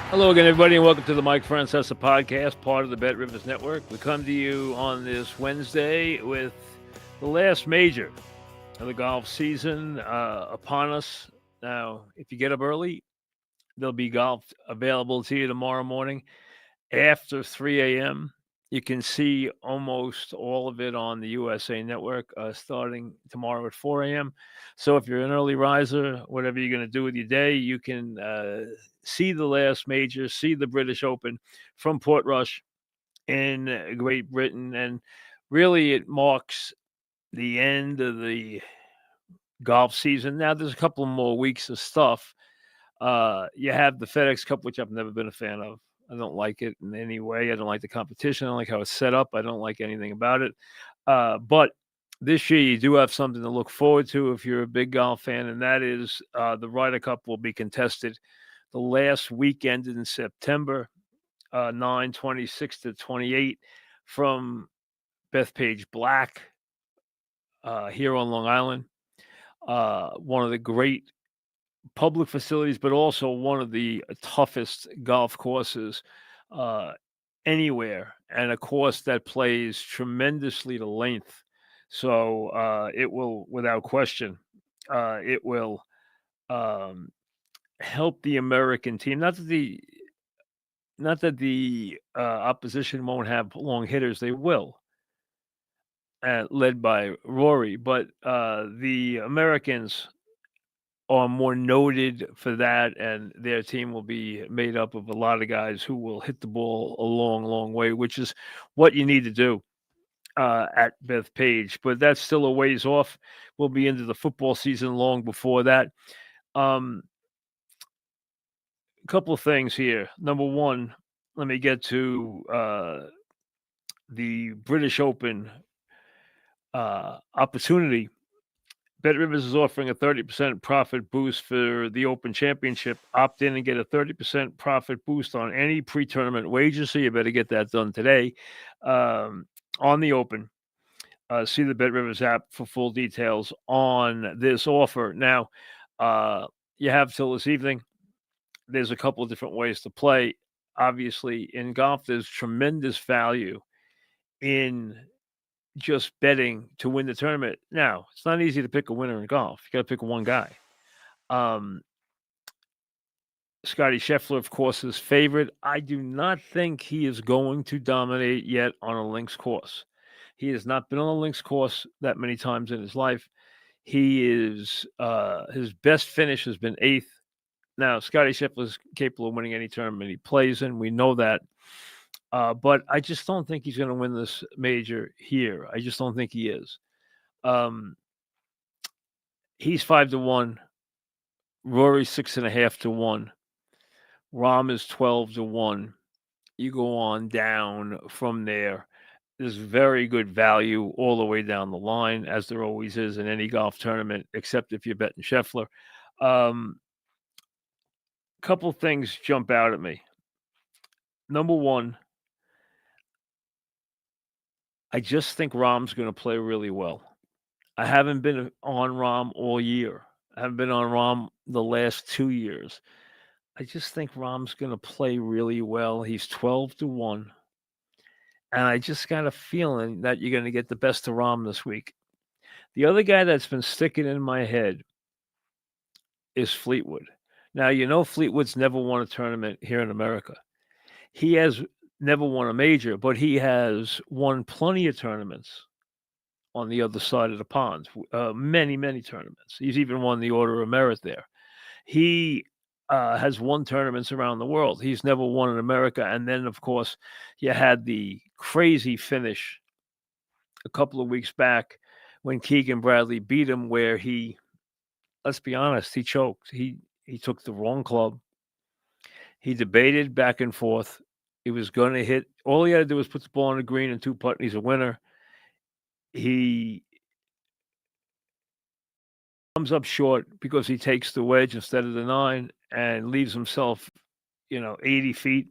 Hello again, everybody, and welcome to the Francesa podcast, part of the Bet Rivers Network. We come to you on this Wednesday with the last major of the golf season upon us. Now, if you get up early, there'll be golf available to you tomorrow morning after 3 a.m. You can see almost all of it on the USA Network starting tomorrow at 4 a.m. So if you're an early riser, whatever you're going to do with your day, you can see the last major, see the British Open from Portrush in Great Britain. And really, it marks the end of the golf season. Now, there's a couple more weeks of stuff. You have the FedEx Cup, which I've never been a fan of. I don't like it in any way. I don't like the competition. I don't like how it's set up. I don't like anything about it. But this year, you do have something to look forward to if you're a big golf fan, and that is the Ryder Cup will be contested the last weekend in September, 9, 26 to 28, from Bethpage Black here on Long Island. One of the great public facilities, but also one of the toughest golf courses anywhere, and a course that plays tremendously to length. So it will, without question, it will help the American team. Not that the opposition won't have long hitters; they will, led by Rory. But the Americans are more noted for that, and their team will be made up of a lot of guys who will hit the ball a long, long way, which is what you need to do at Bethpage. But that's still a ways off. We'll be into the football season long before that. A couple of things here. Number one, let me get to the British Open opportunity. Bet Rivers is offering a 30% profit boost for the Open Championship. Opt in and get a 30% profit boost on any pre-tournament wages, so you better get that done today on the Open. See the Bet Rivers app for full details on this offer. Now, you have till this evening. There's a couple of different ways to play. Obviously, in golf, there's tremendous value in just betting to win the tournament. Now, it's not easy to pick a winner in golf. You got to pick one guy. Scotty Scheffler, of course, is favorite. I do not think he is going to dominate yet on a links course. He has not been on a links course that many times in his life. He is his best finish has been 8th. Now, Scotty Scheffler is capable of winning any tournament he plays in. We know that. But I just don't think he's going to win this major here. I just don't think he is. He's 5-1. Rory's 6.5-1. Rahm is 12-1. You go on down from there. There's very good value all the way down the line, as there always is in any golf tournament, except if you're betting Scheffler. Couple things jump out at me. Number one, I just think Rahm's going to play really well. I haven't been on Rahm all year. I haven't been on Rahm the last 2 years. I just think Rahm's going to play really well. He's 12-1. And I just got a feeling that you're going to get the best of Rahm this week. The other guy that's been sticking in my head is Fleetwood. Now, you know Fleetwood's never won a tournament here in America. He has never won a major, but he has won plenty of tournaments on the other side of the pond. Many, many tournaments. He's even won the Order of Merit there. He has won tournaments around the world. He's never won in America. And then, of course, you had the crazy finish a couple of weeks back when Keegan Bradley beat him, where he, let's be honest, he choked. He took the wrong club. He debated back and forth. He was going to hit. All he had to do was put the ball on the green and 2-putt, and he's a winner. He comes up short because he takes the wedge instead of the 9 and leaves himself, 80 feet.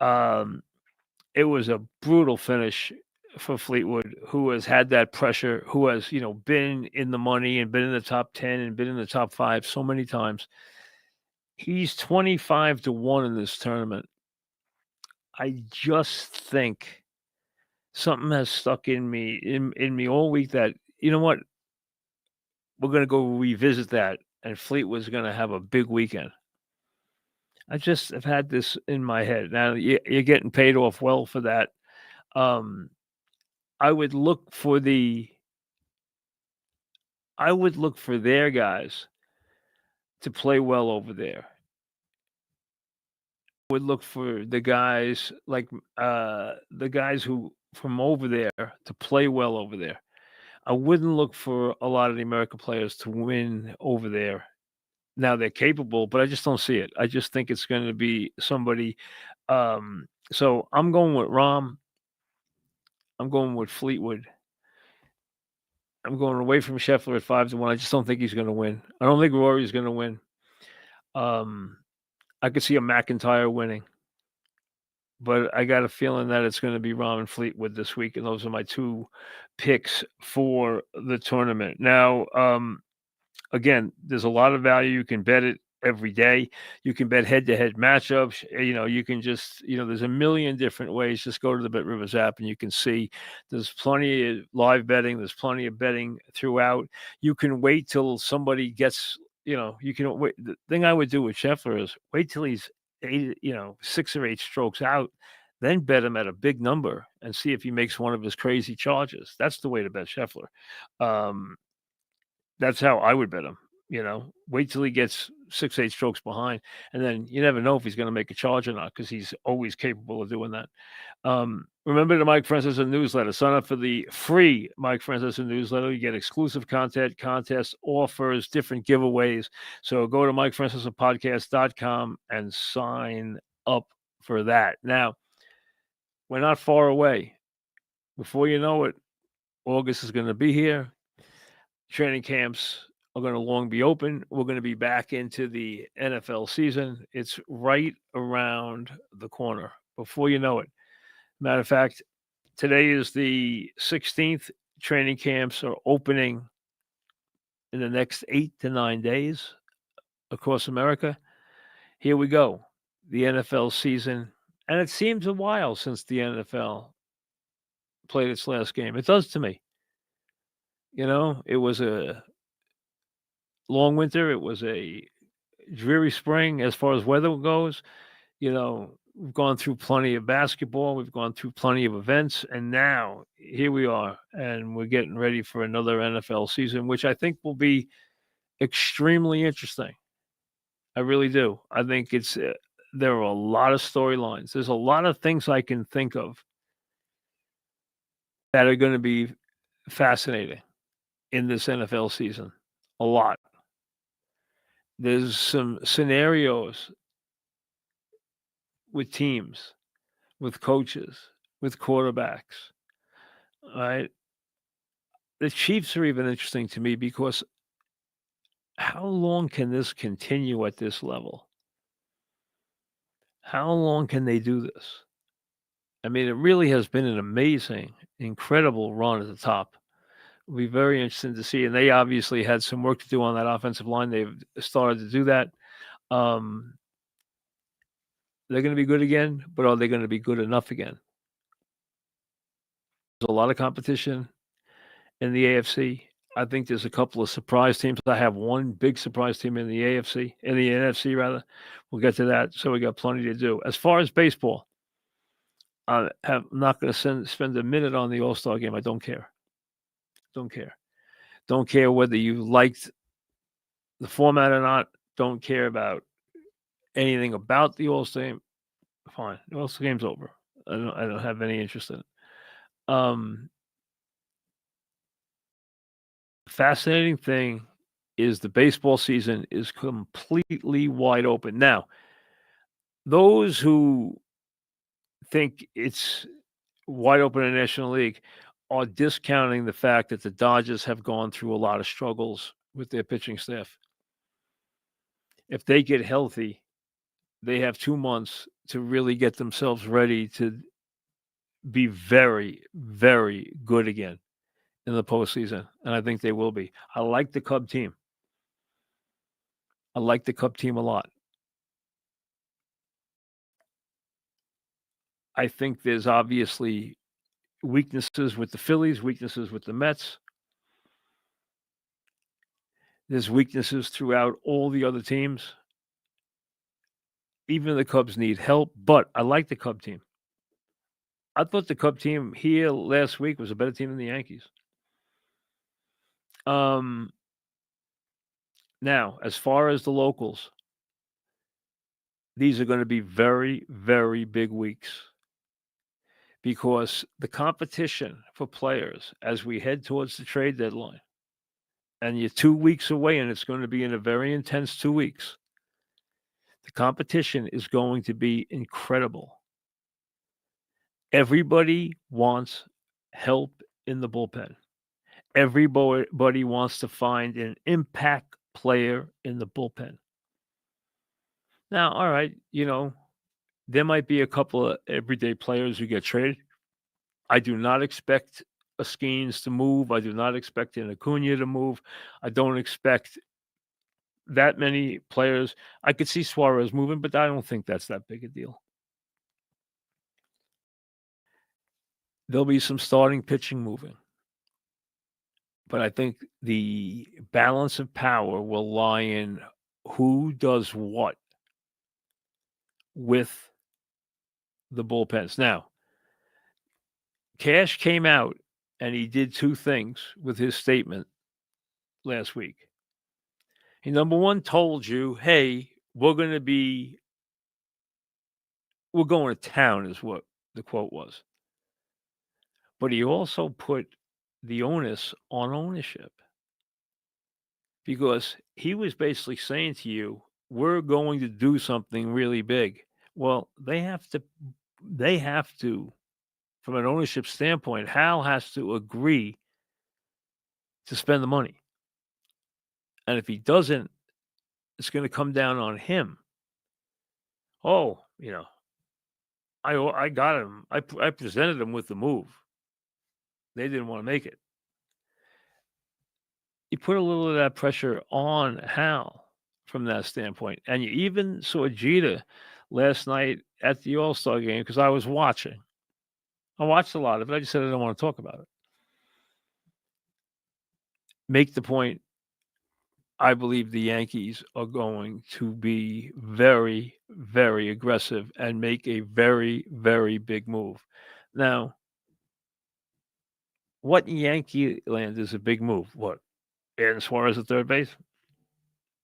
It was a brutal finish for Fleetwood, who has had that pressure, who has, been in the money and been in the top 10 and been in the top 5 so many times. He's 25-1 in this tournament. I just think something has stuck in me all week that, you know what? We're gonna go revisit that, and Fleetwood's gonna have a big weekend. I just have had this in my head. Now you're getting paid off well for that. Um, I would look for their guys to play well over there. Would look for the guys like the guys who from over there to play well over there. I wouldn't look for a lot of the American players to win over there. Now they're capable, but I just don't see it. I just think it's going to be somebody. So I'm going with Rom. I'm going with Fleetwood. I'm going away from Scheffler at 5-1. I just don't think he's going to win. I don't think Rory's going to win. I could see a McIntyre winning, but I got a feeling that it's going to be Rom and Fleetwood this week, and those are my two picks for the tournament. Now, again, there's a lot of value. You can bet it every day. You can bet head-to-head matchups. You can just, there's a million different ways. Just go to the BetRivers app and you can see there's plenty of live betting. There's plenty of betting throughout. You can wait till somebody gets, you can wait. The thing I would do with Scheffler is wait till he's 6 or 8 strokes out, then bet him at a big number and see if he makes one of his crazy charges. That's the way to bet Scheffler. That's how I would bet him. Wait till he gets 6, 8 strokes behind, and then you never know if he's going to make a charge or not because he's always capable of doing that. Remember the Mike Francesa newsletter. Sign up for the free Mike Francesa newsletter. You get exclusive content, contests, offers, different giveaways. So go to MikeFrancesapodcast.com and sign up for that. Now, we're not far away. Before you know it, August is going to be here. Training camps are going to long be open. We're going to be back into the NFL season. It's right around the corner before you know it. Matter of fact, today is the 16th. Training camps are opening in the next 8 to 9 days across America. Here we go. The NFL season. And it seems a while since the NFL played its last game. It does to me. It was a long winter. It was a dreary spring as far as weather goes. We've gone through plenty of basketball. We've gone through plenty of events. And now here we are, and we're getting ready for another NFL season, which I think will be extremely interesting. I really do. I think there are a lot of storylines. There's a lot of things I can think of that are going to be fascinating in this NFL season. A lot. There's some scenarios with teams, with coaches, with quarterbacks. All right. The Chiefs are even interesting to me because how long can this continue at this level? How long can they do this? I mean, it really has been an amazing, incredible run at the top. It'll be very interesting to see. And they obviously had some work to do on that offensive line. They've started to do that. They're going to be good again, but are they going to be good enough again? There's a lot of competition in the AFC. I think there's a couple of surprise teams. I have one big surprise team in the NFC rather. We'll get to that. So we got plenty to do. As far as baseball, I'm not going to spend a minute on the All-Star game. I don't care. Don't care. Don't care whether you liked the format or not. Don't care about anything about the All-Star game. Fine. The All-Star game's over. I don't have any interest in it. Fascinating thing is the baseball season is completely wide open. Now, those who think it's wide open in the National League are discounting the fact that the Dodgers have gone through a lot of struggles with their pitching staff. If they get healthy, they have 2 months to really get themselves ready to be very, very good again in the postseason, and I think they will be. I like the Cub team. I like the Cub team a lot. I think there's obviously weaknesses with the Phillies, weaknesses with the Mets. There's weaknesses throughout all the other teams. Even the Cubs need help, but I like the Cub team. I thought the Cub team here last week was a better team than the Yankees. Now, as far as the locals, these are going to be very, very big weeks because the competition for players as we head towards the trade deadline, and you're 2 weeks away, and it's going to be in a very intense 2 weeks. The competition is going to be incredible. Everybody wants help in the bullpen. Everybody wants to find an impact player in the bullpen. Now, all right, there might be a couple of everyday players who get traded. I do not expect a Skeens to move. I do not expect an Acuna to move. I don't expect that many players. I could see Suarez moving, but I don't think that's that big a deal. There'll be some starting pitching moving. But I think the balance of power will lie in who does what with the bullpens. Now, Cash came out and he did 2 things with his statement last week. He, number one, told you, hey, we're going to we're going to town, is what the quote was. But he also put the onus on ownership because he was basically saying to you, we're going to do something really big. Well, they have to, from an ownership standpoint, Hal has to agree to spend the money. And if he doesn't, it's going to come down on him. Oh, I got him. I presented him with the move. They didn't want to make it. You put a little of that pressure on Hal from that standpoint. And you even saw Jeter last night at the All-Star game because I was watching. I watched a lot of it. I just said I don't want to talk about it. Make the point, I believe the Yankees are going to be very, very aggressive and make a very, very big move. Now, what in Yankee land is a big move? What? Adding Suarez at third base?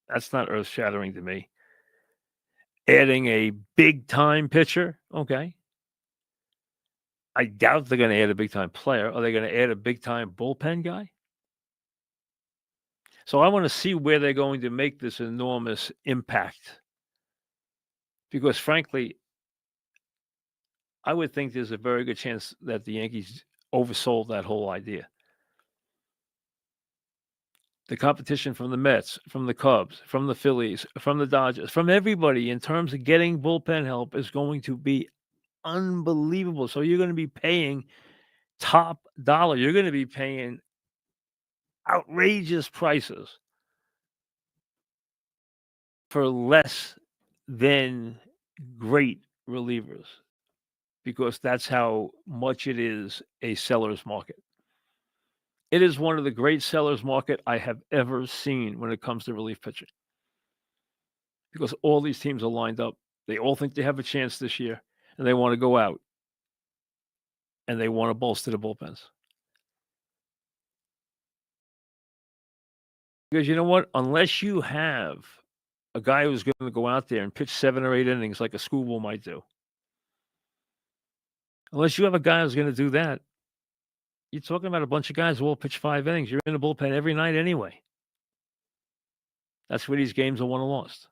That's not earth-shattering to me. Adding a big-time pitcher? Okay. I doubt they're going to add a big-time player. Are they going to add a big-time bullpen guy? So I want to see where they're going to make this enormous impact. Because frankly, I would think there's a very good chance that the Yankees oversold that whole idea. The competition from the Mets, from the Cubs, from the Phillies, from the Dodgers, from everybody in terms of getting bullpen help is going to be unbelievable. So you're going to be paying top dollar. You're going to be paying outrageous prices for less than great relievers because that's how much it is a seller's market. It is one of the great sellers market I have ever seen when it comes to relief pitching because all these teams are lined up. They all think they have a chance this year and they want to go out and they want to bolster the bullpens. Because you know what? Unless you have a guy who's going to go out there and pitch 7 or 8 innings like a schoolboy might do, unless you have a guy who's going to do that, you're talking about a bunch of guys who all pitch 5 innings. You're in the bullpen every night anyway. That's where these games are won or lost.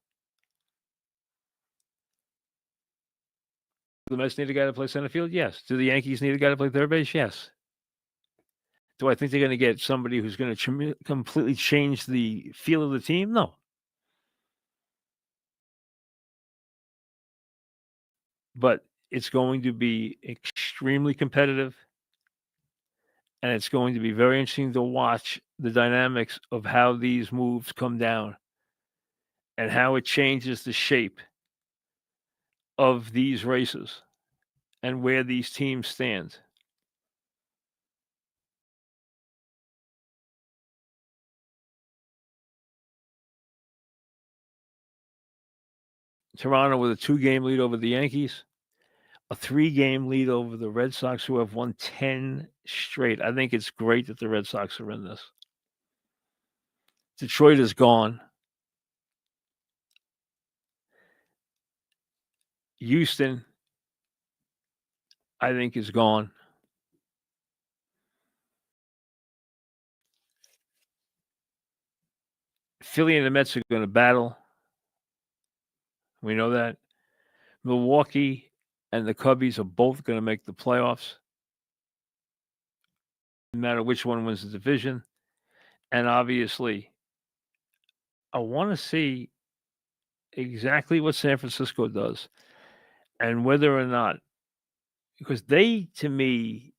Do the Mets need a guy to play center field? Yes. Do the Yankees need a guy to play third base? Yes. Do I think they're going to get somebody who's going to completely change the feel of the team? No. But it's going to be extremely competitive. And it's going to be very interesting to watch the dynamics of how these moves come down and how it changes the shape of these races and where these teams stand. Toronto with a 2-game lead over the Yankees, a 3-game lead over the Red Sox, who have won 10 straight. I think it's great that the Red Sox are in this. Detroit is gone. Houston, I think, is gone. Philly and the Mets are going to battle. We know that. Milwaukee and the Cubbies are both going to make the playoffs, no matter which one wins the division. And obviously, I want to see exactly what San Francisco does and whether or not, because they, to me,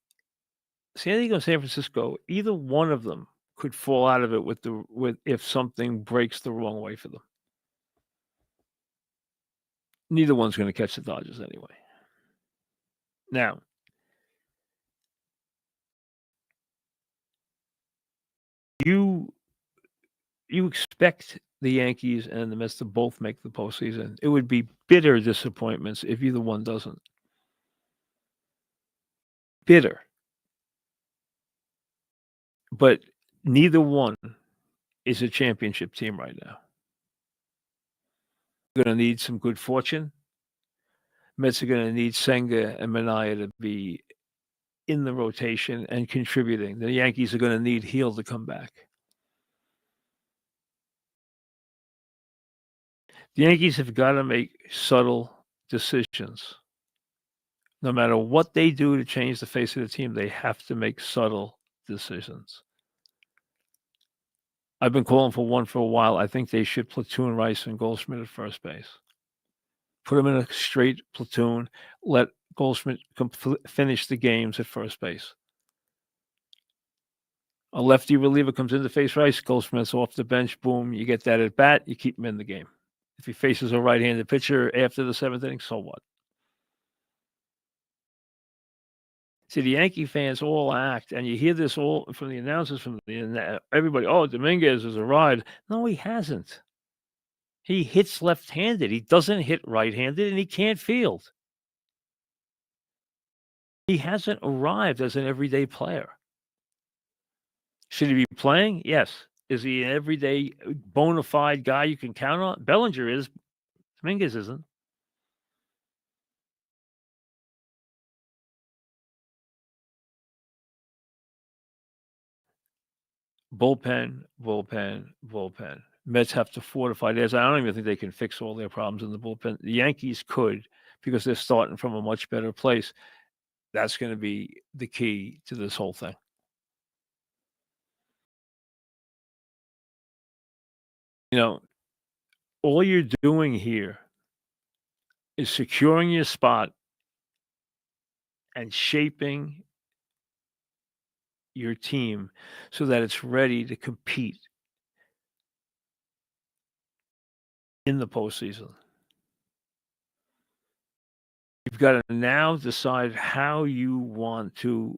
San Diego and San Francisco, either one of them could fall out of it with if something breaks the wrong way for them. Neither one's going to catch the Dodgers anyway. Now, you expect the Yankees and the Mets to both make the postseason. It would be bitter disappointments if either one doesn't. Bitter. But neither one is a championship team right now. Going to need some good fortune. Mets are going to need Senga and Manaea to be in the rotation and contributing. The Yankees are going to need Heel to come back. The Yankees have got to make subtle decisions. No matter what they do to change the face of the team, they have to make subtle decisions. I've been calling for one for a while. I think they should platoon Rice and Goldschmidt at first base. Put them in a straight platoon. Let Goldschmidt finish the games at first base. A lefty reliever comes in to face Rice. Goldschmidt's off the bench. Boom. You get that at bat. You keep him in the game. If he faces a right-handed pitcher after the 7th inning, so what? See, the Yankee fans all act, and you hear this all from the announcers, from everybody, oh, Dominguez has arrived. No, he hasn't. He hits left-handed. He doesn't hit right-handed, and he can't field. He hasn't arrived as an everyday player. Should he be playing? Yes. Is he an everyday bona fide guy you can count on? Bellinger is. Dominguez isn't. Bullpen. Mets have to fortify theirs. I don't even think they can fix all their problems in the bullpen. The Yankees could, because they're starting from a much better place. That's going to be the key to this whole thing. You know, all you're doing here is securing your spot and shaping your team so that it's ready to compete in the postseason. You've got to now decide how you want to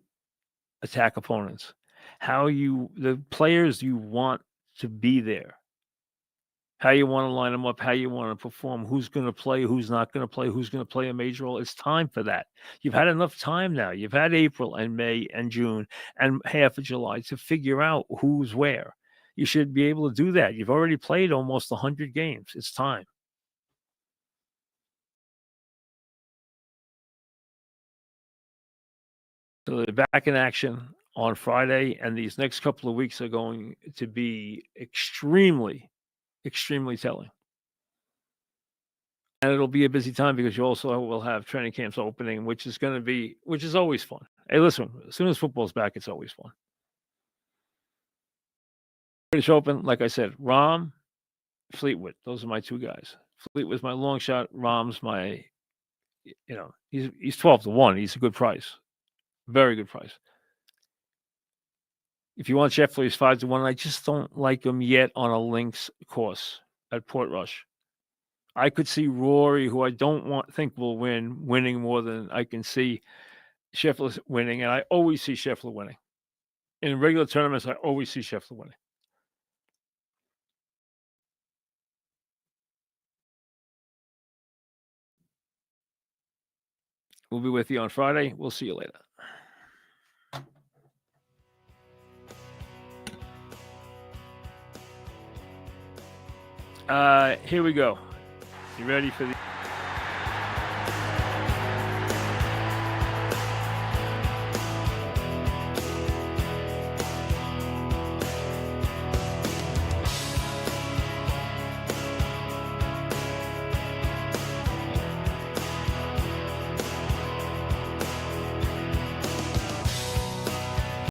attack opponents, the players you want to be there, how you want to line them up, how you want to perform, who's going to play, who's not going to play, who's going to play a major role. It's time for that. You've had enough time now. You've had April and May and June and half of July to figure out who's where. You should be able to do that. You've already played almost 100 games. It's time. So they're back in action on Friday, and these next couple of weeks are going to be extremely, extremely telling. And it'll be a busy time because you also will have training camps opening, which is always fun. Hey, listen, as soon as football's back, it's always fun. British Open, like I said, Rahm, Fleetwood. Those are my two guys. Fleetwood's my long shot. Rahm's my, he's 12-1. He's a good price. Very good price. If you want Scheffler, he's 5-1. I just don't like him yet on a links course at Portrush. I could see Rory, who I don't think will win, winning more than I can see Scheffler winning, and I always see Scheffler winning. In regular tournaments, I always see Scheffler winning. We'll be with you on Friday. We'll see you later. Here we go. You ready for the...